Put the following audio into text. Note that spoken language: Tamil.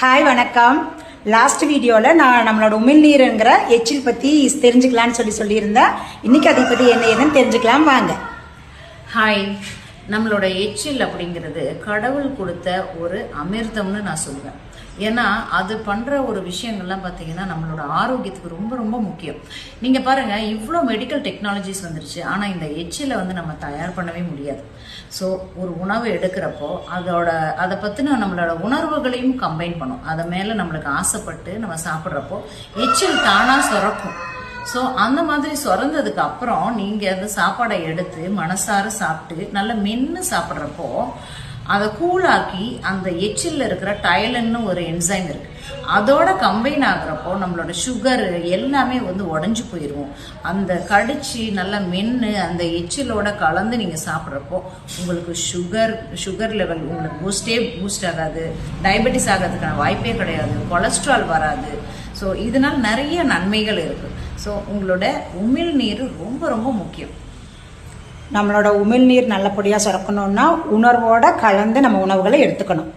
ஹாய் வணக்கம். லாஸ்ட் வீடியோவில் நான் நம்மளோட உமிழ்நீருங்கிற எச்சில் பற்றி தெரிஞ்சுக்கலான்னு சொல்லியிருந்தேன். இன்னைக்கு அதை பற்றி என்ன ஏதுன்னு தெரிஞ்சுக்கலாம் வாங்க. ஹாய். நம்மளோட எச்சில் அப்படிங்கிறது கடவுள் கொடுத்த ஒரு அமிர்தம்னு நான் சொல்லுவேன். ஏன்னா அது பண்ற ஒரு விஷயங்கள்லாம் பார்த்தீங்கன்னா நம்மளோட ஆரோக்கியத்துக்கு ரொம்ப ரொம்ப முக்கியம். நீங்க பாருங்க, இவ்வளோ மெடிக்கல் டெக்னாலஜிஸ் வந்துருச்சு, ஆனா இந்த எச்சில நம்ம தயார் பண்ணவே முடியாது. ஸோ ஒரு உணவு எடுக்கிறப்போ அதை பற்றின நம்மளோட உணர்வுகளையும் கம்பைன் பண்ணும். அதை மேலே நம்மளுக்கு ஆசைப்பட்டு நம்ம சாப்பிட்றப்போ எச்சில் தானாக சுரக்கும். ஸோ அந்த மாதிரி சுரந்ததுக்கு அப்புறம் நீங்கள் அந்த சாப்பாடை எடுத்து மனசார சாப்பிட்டு நல்லா மென்று சாப்பிட்றப்போ அதை கூலாக்கி அந்த எச்சில்ல இருக்கிற டைலன்னு ஒரு என்சைம் இருக்கு, அதோட கம்பைன் ஆகுறப்போ நம்மளோட சுகர் எல்லாமே உடஞ்சி போயிடும். அந்த கடிச்சு நல்லா மென்று அந்த எச்சிலோட கலந்து நீங்க சாப்பிட்றப்போ உங்களுக்கு சுகர் லெவல் உங்களுக்கு பூஸ்ட் ஆகாது, டயபெட்டிஸ் ஆகிறதுக்கான வாய்ப்பே கிடையாது, கொலஸ்ட்ரால் வராது. ஸோ இதனால் நிறைய நன்மைகள் இருக்கு. ஸோ உங்களோட உமிழ்நீர் ரொம்ப ரொம்ப முக்கியம். நம்மளோட உமிழ்நீர் நல்லபடியாக சுரக்கணும்னா உணர்வோட கலந்து நம்ம உணவுகளை எடுத்துக்கணும்.